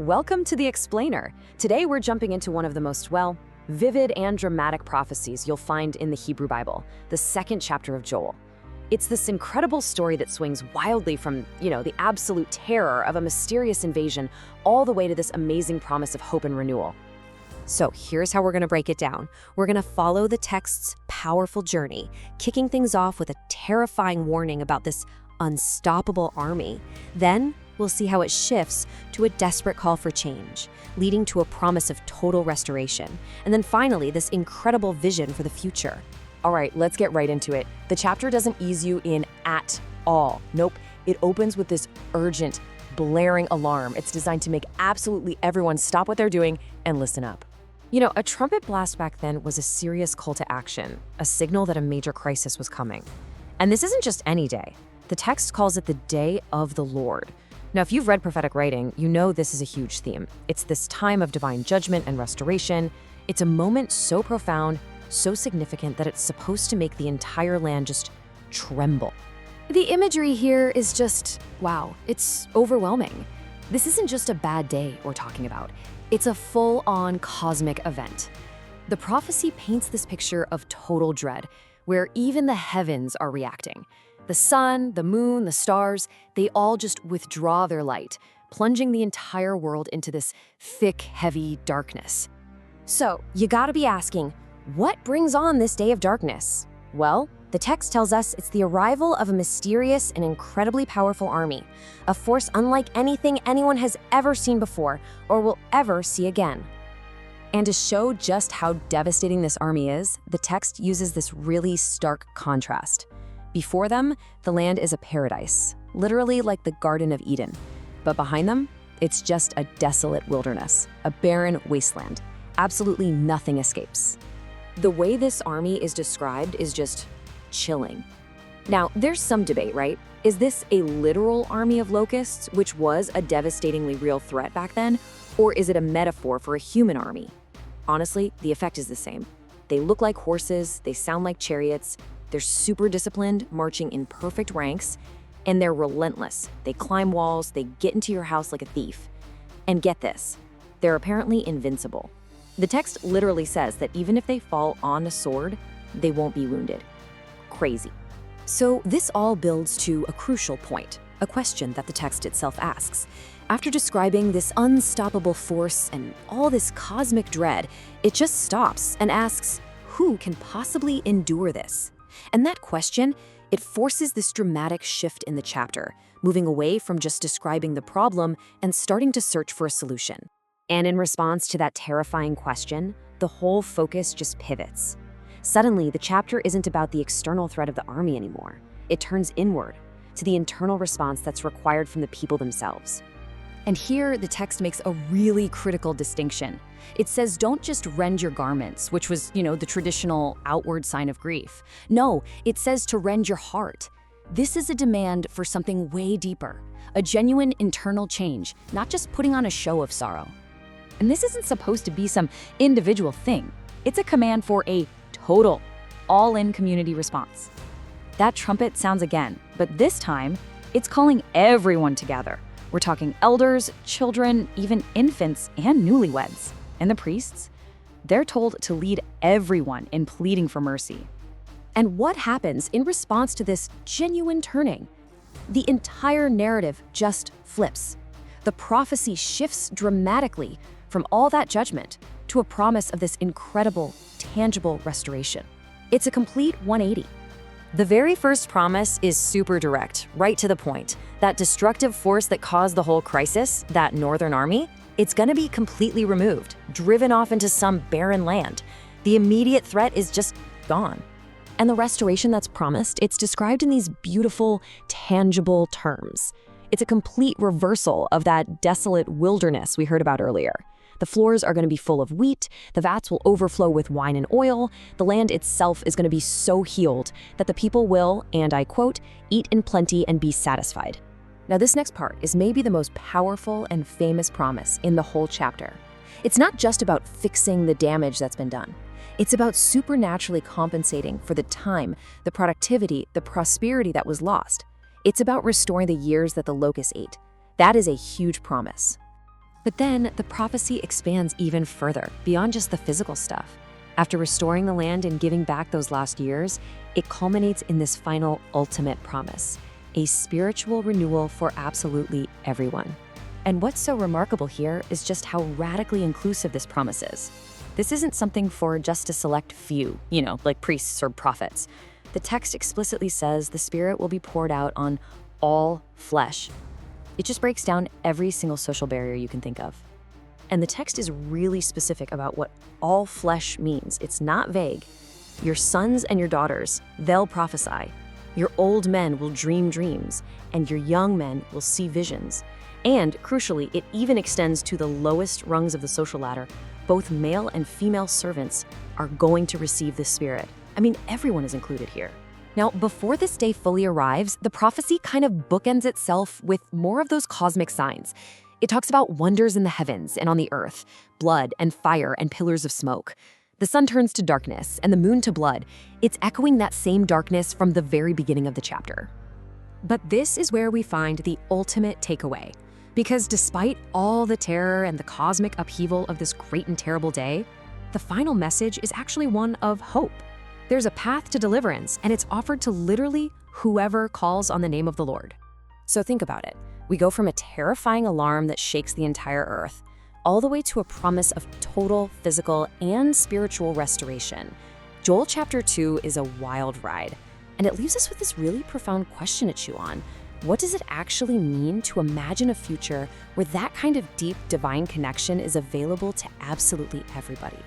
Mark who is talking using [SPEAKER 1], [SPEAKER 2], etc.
[SPEAKER 1] Welcome to The Explainer. Today we're jumping into one of the most, vivid and dramatic prophecies you'll find in the Hebrew Bible, the second chapter of Joel. It's this incredible story that swings wildly from, the absolute terror of a mysterious invasion all the way to this amazing promise of hope and renewal.
[SPEAKER 2] So here's how we're going to break it down. We're going to follow the text's powerful journey, kicking things off with a terrifying warning about this unstoppable army. Then we'll see how it shifts to a desperate call for change, leading to a promise of total restoration. And then finally, this incredible vision for the future.
[SPEAKER 3] All right, let's get right into it. The chapter doesn't ease you in at all. Nope, it opens with this urgent, blaring alarm. It's designed to make absolutely everyone stop what they're doing and listen up.
[SPEAKER 1] A trumpet blast back then was a serious call to action, a signal that a major crisis was coming. And this isn't just any day. The text calls it the day of the Lord. Now, if you've read prophetic writing, you know this is a huge theme. It's this time of divine judgment and restoration. It's a moment so profound, so significant that it's supposed to make the entire land just tremble.
[SPEAKER 4] The imagery here is just, wow, it's overwhelming. This isn't just a bad day we're talking about. It's a full-on cosmic event. The prophecy paints this picture of total dread, where even the heavens are reacting. The sun, the moon, the stars, they all just withdraw their light, plunging the entire world into this thick, heavy darkness.
[SPEAKER 2] So you gotta be asking, what brings on this day of darkness? Well, the text tells us it's the arrival of a mysterious and incredibly powerful army, a force unlike anything anyone has ever seen before or will ever see again.
[SPEAKER 1] And to show just how devastating this army is, the text uses this really stark contrast. Before them, the land is a paradise, literally like the Garden of Eden. But behind them, it's just a desolate wilderness, a barren wasteland. Absolutely nothing escapes. The way this army is described is just chilling. Now, there's some debate, right? Is this a literal army of locusts, which was a devastatingly real threat back then, or is it a metaphor for a human army? Honestly, the effect is the same. They look like horses, they sound like chariots, they're super disciplined, marching in perfect ranks, and they're relentless. They climb walls, they get into your house like a thief. And get this, they're apparently invincible. The text literally says that even if they fall on a sword, they won't be wounded. Crazy. So this all builds to a crucial point, a question that the text itself asks. After describing this unstoppable force and all this cosmic dread, it just stops and asks, who can possibly endure this? And that question, it forces this dramatic shift in the chapter, moving away from just describing the problem and starting to search for a solution. And in response to that terrifying question, the whole focus just pivots. Suddenly, the chapter isn't about the external threat of the army anymore. It turns inward, to the internal response that's required from the people themselves.
[SPEAKER 4] And here, the text makes a really critical distinction. It says, don't just rend your garments, which was, the traditional outward sign of grief. No, it says to rend your heart. This is a demand for something way deeper, a genuine internal change, not just putting on a show of sorrow. And this isn't supposed to be some individual thing. It's a command for a total, all-in community response. That trumpet sounds again, but this time, it's calling everyone together. We're talking elders, children, even infants, and newlyweds. And the priests? They're told to lead everyone in pleading for mercy.
[SPEAKER 2] And what happens in response to this genuine turning? The entire narrative just flips. The prophecy shifts dramatically from all that judgment to a promise of this incredible, tangible restoration. It's a complete 180.
[SPEAKER 1] The very first promise is super direct, right to the point. That destructive force that caused the whole crisis, that northern army, it's gonna be completely removed, driven off into some barren land. The immediate threat is just gone. And the restoration that's promised, it's described in these beautiful, tangible terms. It's a complete reversal of that desolate wilderness we heard about earlier. The floors are going to be full of wheat, the vats will overflow with wine and oil, the land itself is going to be so healed that the people will, and I quote, eat in plenty and be satisfied. Now this next part is maybe the most powerful and famous promise in the whole chapter. It's not just about fixing the damage that's been done. It's about supernaturally compensating for the time, the productivity, the prosperity that was lost. It's about restoring the years that the locusts ate. That is a huge promise.
[SPEAKER 2] But then the prophecy expands even further, beyond just the physical stuff. After restoring the land and giving back those lost years, it culminates in this final ultimate promise, a spiritual renewal for absolutely everyone.
[SPEAKER 4] And what's so remarkable here is just how radically inclusive this promise is. This isn't something for just a select few, like priests or prophets. The text explicitly says the Spirit will be poured out on all flesh. It just breaks down every single social barrier you can think of. And the text is really specific about what all flesh means. It's not vague. Your sons and your daughters, they'll prophesy. Your old men will dream dreams, and your young men will see visions. And, crucially, it even extends to the lowest rungs of the social ladder. Both male and female servants are going to receive the Spirit. I mean, everyone is included here.
[SPEAKER 2] Now, before this day fully arrives, the prophecy kind of bookends itself with more of those cosmic signs. It talks about wonders in the heavens and on the earth, blood and fire and pillars of smoke. The sun turns to darkness and the moon to blood. It's echoing that same darkness from the very beginning of the chapter. But this is where we find the ultimate takeaway. Because despite all the terror and the cosmic upheaval of this great and terrible day, the final message is actually one of hope. There's a path to deliverance, and it's offered to literally whoever calls on the name of the Lord.
[SPEAKER 1] So think about it. We go from a terrifying alarm that shakes the entire earth, all the way to a promise of total physical and spiritual restoration. Joel chapter 2 is a wild ride, and it leaves us with this really profound question to chew on. What does it actually mean to imagine a future where that kind of deep divine connection is available to absolutely everybody?